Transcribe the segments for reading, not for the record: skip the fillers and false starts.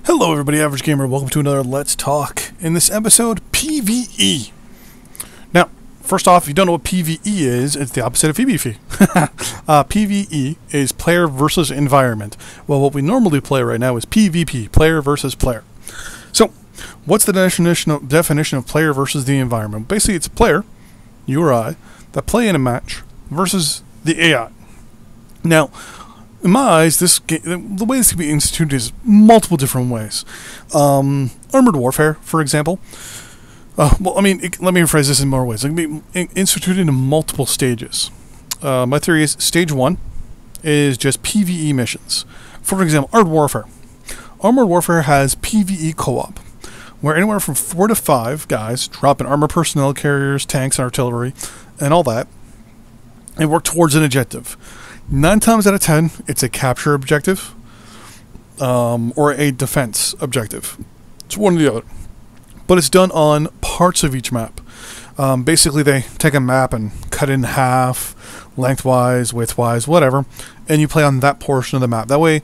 Hello everybody, Average Gamer, welcome to another Let's Talk. In this episode, PvE. Now, first off, if you don't know what PvE is, it's the opposite of PvP. PvE is player versus environment. Well, what we normally play right now is PvP, player versus player. So, what's the definition of player versus the environment? Basically, it's a player, you or I, that play in a match versus the AI. Now, in my eyes, the way this can be instituted is multiple different ways. Armored warfare, for example. Let me rephrase this in more ways. It can be instituted in multiple stages. My theory is stage 1 is just PvE missions. For example, armored warfare. Armored warfare has PvE co-op, where anywhere from 4 to 5 guys drop in armored personnel carriers, tanks, and artillery, and all that, and work towards an objective. 9 times out of 10, it's a capture objective or a defense objective. It's one or the other. But it's done on parts of each map. Basically, they take a map and cut it in half, lengthwise, widthwise, whatever, and you play on that portion of the map. That way,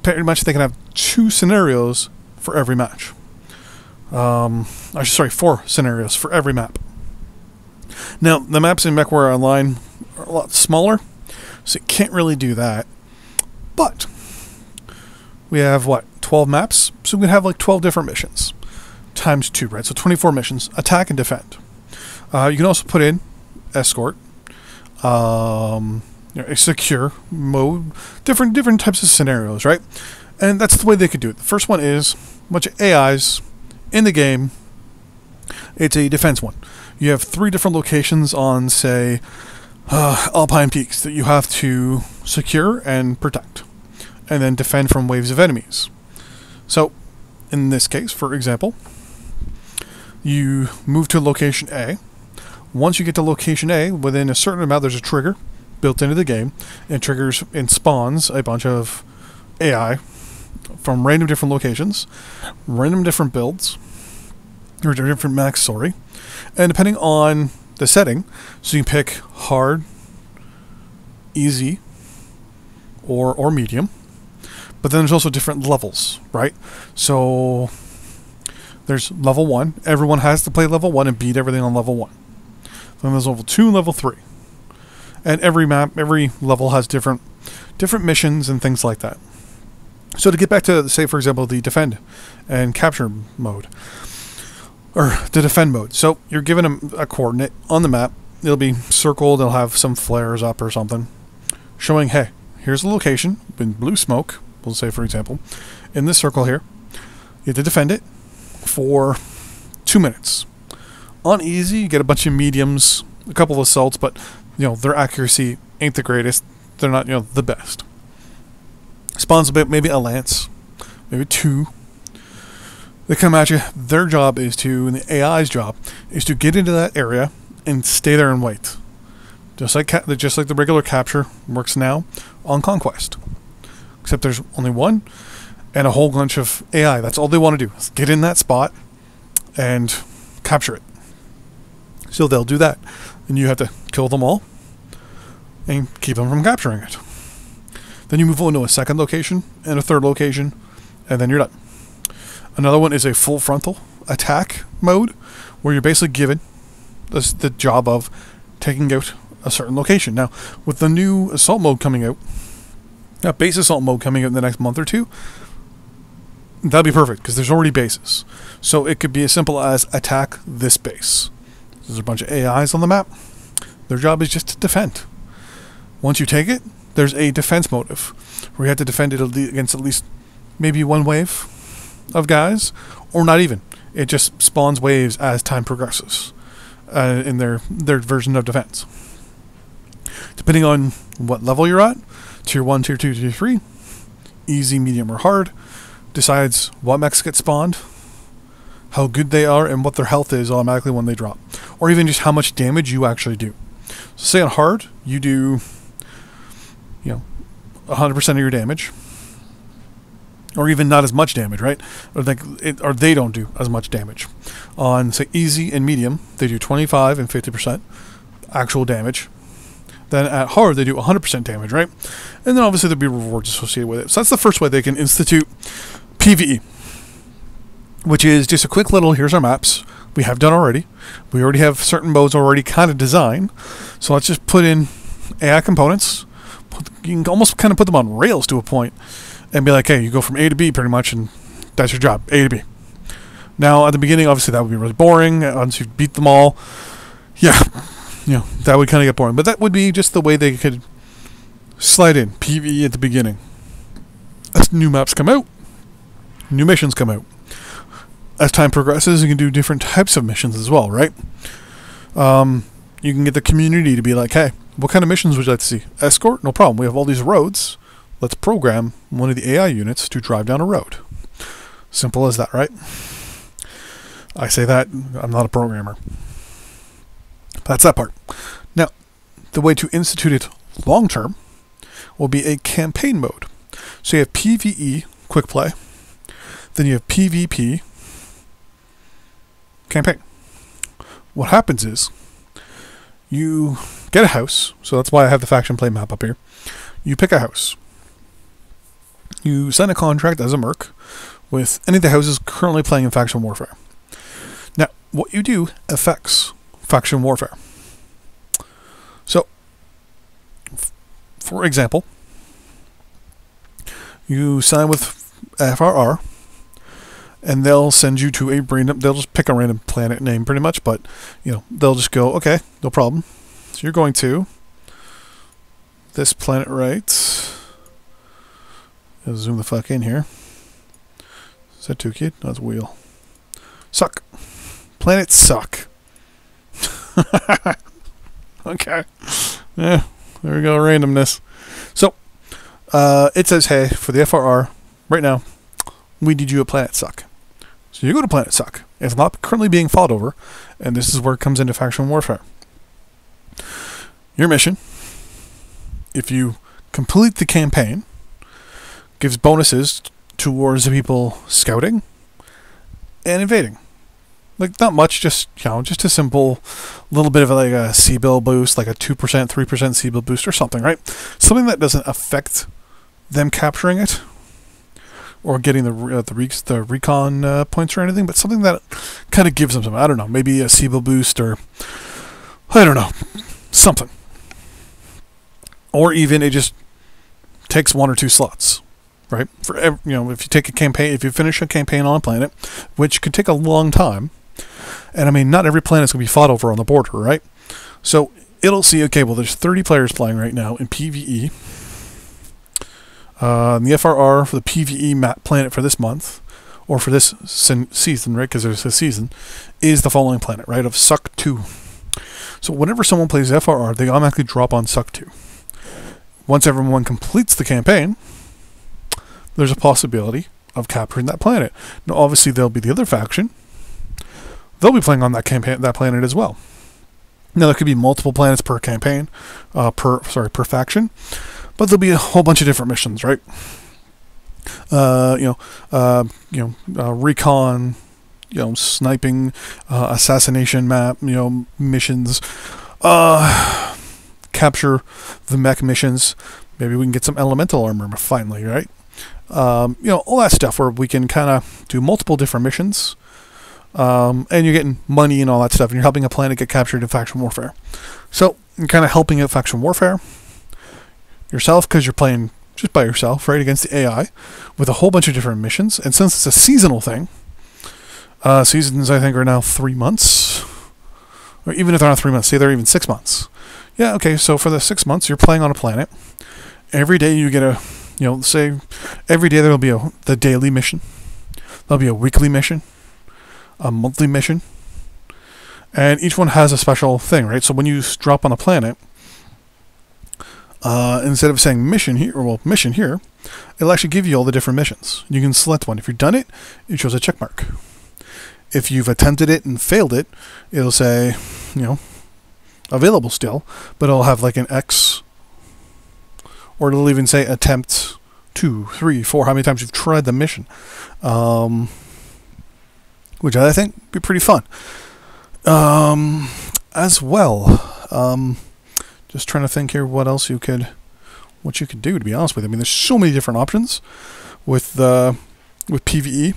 pretty much they can have 2 scenarios for every match. 4 scenarios for every map. Now, the maps in Mechwarrior Online are a lot smaller, so you can't really do that. But we have, 12 maps? So we can have 12 different missions. Times 2, right? So 24 missions. Attack and defend. You can also put in escort, a secure mode, different types of scenarios, right? And that's the way they could do it. The first one is a bunch of AIs in the game. It's a defense one. You have 3 different locations on, say, alpine peaks that you have to secure and protect, and then defend from waves of enemies. So, in this case, for example, you move to location A. Once you get to location A, within a certain amount, there's a trigger built into the game, and triggers and spawns a bunch of AI from random different locations, random different builds, or different max, sorry, and depending on the setting, so you can pick hard, easy, or medium. But then there's also different levels, right? So there's level 1. Everyone has to play level 1 and beat everything on level 1. Then there's level 2 and level 3. And every level has different missions and things like that. So to get back to, say, for example, the defend and capture mode, or the defend mode. So you're given a coordinate on the map. It'll be circled. It'll have some flares up or something, showing, hey, here's the location in blue smoke. We'll say, for example, in this circle here, you have to defend it for 2 minutes. On easy, you get a bunch of mediums, a couple of assaults, but their accuracy ain't the greatest. They're not the best. Spawns a bit, maybe a lance, maybe 2. They come at you. Their job is and the AI's job is to get into that area and stay there and wait. Just like the regular capture works now on Conquest. Except there's only one and a whole bunch of AI. That's all they want to do, is get in that spot and capture it. So they'll do that. And you have to kill them all and keep them from capturing it. Then you move on to a second location and a third location, and then you're done. Another one is a full frontal attack mode, where you're basically given the job of taking out a certain location. Now, with the new assault mode coming out, base assault mode coming out in the next month or 2, that'd be perfect, because there's already bases. So it could be as simple as attack this base. There's a bunch of AIs on the map. Their job is just to defend. Once you take it, there's a defense motive, where you have to defend it against at least maybe 1 wave of guys, or not even. It just spawns waves as time progresses in their version of defense. Depending on what level you're at, tier 1, tier 2, tier 3, easy, medium, or hard, decides what mechs get spawned, how good they are, and what their health is automatically when they drop, or even just how much damage you actually do. So say on hard, you do 100% of your damage, or even not as much damage, right? Or they don't do as much damage. On, say, easy and medium, they do 25 and 50% actual damage. Then at hard, they do 100% damage, right? And then obviously there'll be rewards associated with it. So that's the first way they can institute PvE. which is just a quick little, here's our maps. We have done already. We already have certain modes already kind of designed. So let's just put in AI components. You can almost kind of put them on rails to a point and be like, hey, you go from A to B pretty much, and that's your job, A to B. Now, at the beginning, obviously, that would be really boring. Once you beat them all, yeah, that would kind of get boring. But that would be just the way they could slide in PvE at the beginning. As new maps come out, new missions come out. As time progresses, you can do different types of missions as well, right? You can get the community to be like, hey, what kind of missions would you like to see? Escort? No problem. We have all these roads. Let's program one of the AI units to drive down a road. Simple as that, right? I say that, I'm not a programmer. That's that part. Now, the way to institute it long term will be a campaign mode. So you have PvE, quick play. Then you have PvP, campaign. What happens is, you get a house. So that's why I have the faction play map up here. You pick a house. You sign a contract as a merc with any of the houses currently playing in faction warfare. Now, what you do affects faction warfare. So, for example, you sign with FRR, and they'll send you to a random, they'll just pick a random planet name pretty much, but, they'll just go, okay, no problem. So you're going to this planet right. I'll zoom the fuck in here. Is that 2 kid? No, it's wheel. Suck. Planets suck. Okay. Yeah, there we go, randomness. So, it says, hey, for the FRR, right now, we need you at Planet Suck. So you go to Planet Suck. It's not currently being fought over, and this is where it comes into faction warfare. Your mission, if you complete the campaign, gives bonuses towards the people scouting and invading. Like, not much, just a simple little bit of like a C-bill boost, like a 2%, 3% C-bill boost or something, right? Something that doesn't affect them capturing it or getting the recon points or anything, but something that kind of gives them something. I don't know, maybe a C-bill boost, or I don't know, something. Or even it just takes 1 or 2 slots. Right? For if you take a campaign, if you finish a campaign on a planet, which could take a long time, and I mean, not every planet's gonna be fought over on the border, right? So it'll see, okay, well, there's 30 players playing right now in PvE. And the FRR for the PvE map planet for this month, or for this season, right? Because there's a season, is the following planet, right? Of Suck 2. So whenever someone plays FRR, they automatically drop on Suck 2. Once everyone completes the campaign, there's a possibility of capturing that planet. Now, obviously, there'll be the other faction. They'll be playing on that planet as well. Now, there could be multiple planets per campaign, per faction, but there'll be a whole bunch of different missions, right? Recon, sniping, assassination map, missions, capture the mech missions. Maybe we can get some elemental armor finally, right? All that stuff where we can kind of do multiple different missions, and you're getting money and all that stuff, and you're helping a planet get captured in faction warfare. So you're kind of helping out faction warfare yourself, because you're playing just by yourself, right, against the AI, with a whole bunch of different missions. And since it's a seasonal thing, seasons I think are now 3 months, or even if they're not 3 months, say they're even 6 months. Yeah, okay, so for the 6 months, you're playing on a planet. Every day you get a say every day there'll be the daily mission, there'll be a weekly mission, a monthly mission, and each one has a special thing, right? So when you drop on a planet, instead of saying mission here, it'll actually give you all the different missions. You can select one. If you've done it, it shows a check mark. If you've attempted it and failed it, it'll say, available still, but it'll have like an X, or it'll even say attempt 2, 3, 4, how many times you've tried the mission, which I think would be pretty fun. As well, just trying to think here what you could do, to be honest with you. I mean, there's so many different options with PvE.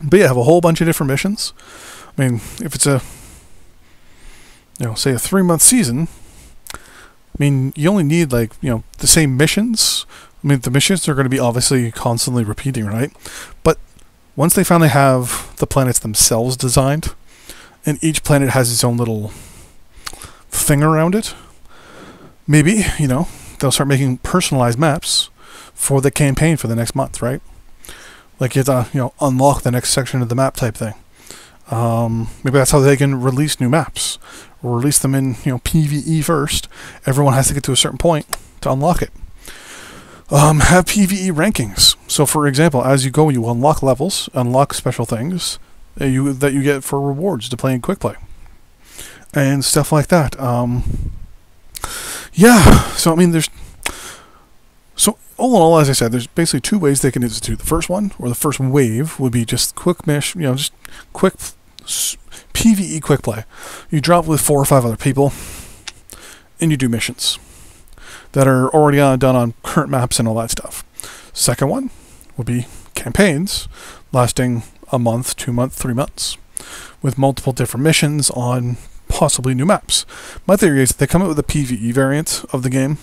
But yeah, have a whole bunch of different missions. I mean, if it's a, say a 3-month season, I mean, you only need like, the same missions. I mean, the missions are going to be obviously constantly repeating, right? But once they finally have the planets themselves designed, and each planet has its own little thing around it, maybe, they'll start making personalized maps for the campaign for the next month, right? Like you have to, unlock the next section of the map type thing. Maybe that's how they can release new maps. Or release them in, PvE first. Everyone has to get to a certain point to unlock it. Have PvE rankings. So, for example, as you go, you unlock levels, unlock special things that you get for rewards to play in quick play, and stuff like that. Yeah. So, I mean, all in all, as I said, there's basically 2 ways they can institute. The first one, or the first wave, would be just quick just quick PvE quick play. You drop with 4 or 5 other people, and you do missions that are already done on current maps and all that stuff. Second one would be campaigns lasting a month, 2 months, 3 months, with multiple different missions on possibly new maps. My theory is that they come up with a PvE variant of the game.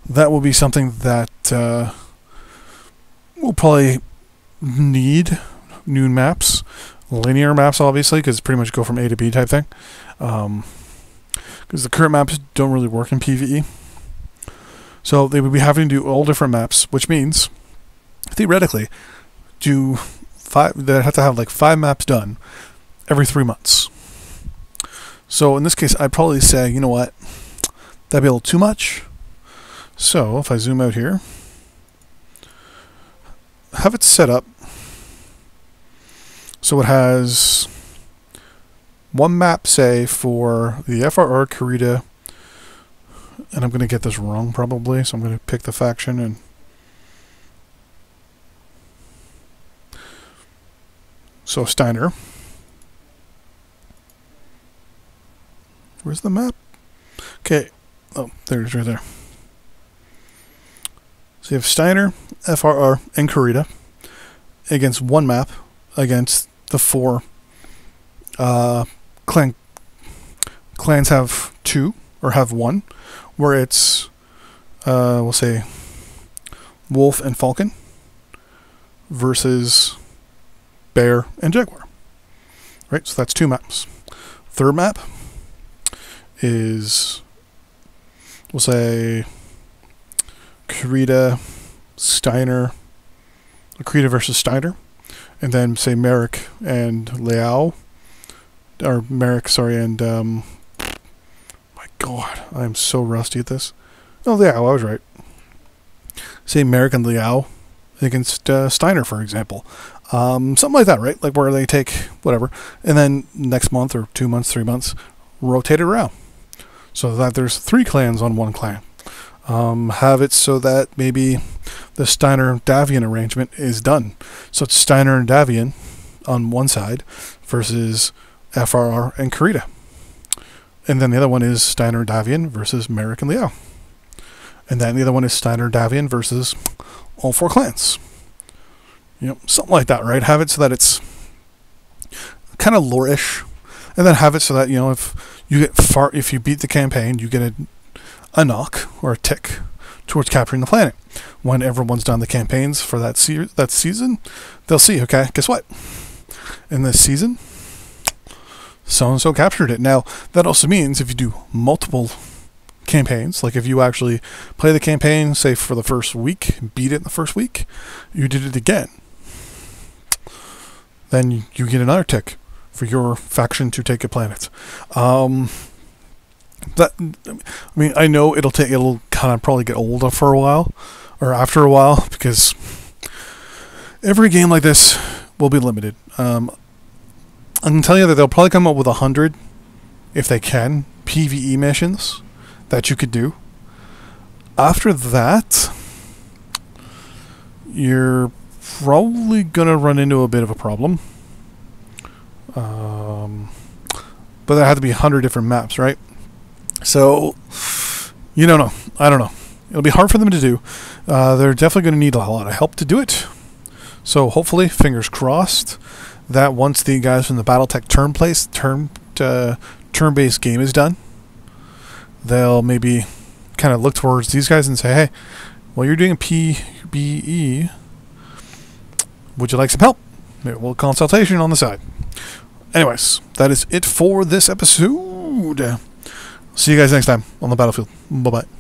That will be something that will probably need new maps, linear maps, obviously, because pretty much go from A to B type thing. Because the current maps don't really work in PvE. So they would be having to do all different maps, which means, theoretically, they'd have to have like 5 maps done every 3 months. So in this case, I'd probably say, you know what, that'd be a little too much. So if I zoom out here, have it set up so it has 1 map, say, for the FRR Kurita, and I'm going to get this wrong probably, so I'm going to pick the faction and so Steiner. Where's the map? Okay. Oh, there it is right there. So you have Steiner, FRR, and Kurita against 1 map against the 4 clans have 2 or have 1, where it's we'll say Wolf and Falcon versus Bear and Jaguar. Right, so that's 2 maps. Third map is, we'll say, Kurita, Steiner, Kurita versus Steiner, and then say Merrick and Liao, or Merrick, sorry, and my God, I am so rusty at this. Oh, Liao, I was right. Say Merrick and Liao against Steiner, for example. Something like that, right? Like where they take whatever, and then next month or 2 months, 3 months, rotate it around, so that there's 3 clans on 1 clan. Have it so that maybe the Steiner-Davian arrangement is done. So it's Steiner and Davian on one side versus FRR and Kurita. And then the other one is Steiner-Davian versus Merrick and Liao. And then the other one is Steiner-Davian versus all 4 clans. Something like that, right? Have it so that it's kind of lore-ish. And then have it so that, if you beat the campaign, you get a knock or a tick towards capturing the planet. When everyone's done the campaigns for that season, they'll see, okay, guess what? In this season, so-and-so captured it. Now, that also means if you do multiple campaigns, like if you actually play the campaign, say for the first week, beat it in the first week, you did it again, then you get another tick for your faction to take a planet. I know it'll kind of probably get older for a while, or after a while, because every game like this will be limited. I can tell you that they'll probably come up with 100, if they can, PvE missions that you could do. After that, you're probably gonna run into a bit of a problem. But there have to be 100 different maps, right? So, you don't know. I don't know. It'll be hard for them to do. They're definitely going to need a lot of help to do it. So hopefully, fingers crossed, that once the guys from the BattleTech turn-based game is done, they'll maybe kind of look towards these guys and say, hey, well, you're doing a PvE. Would you like some help? Maybe a little consultation on the side. Anyways, that is it for this episode. See you guys next time on the battlefield. Bye-bye.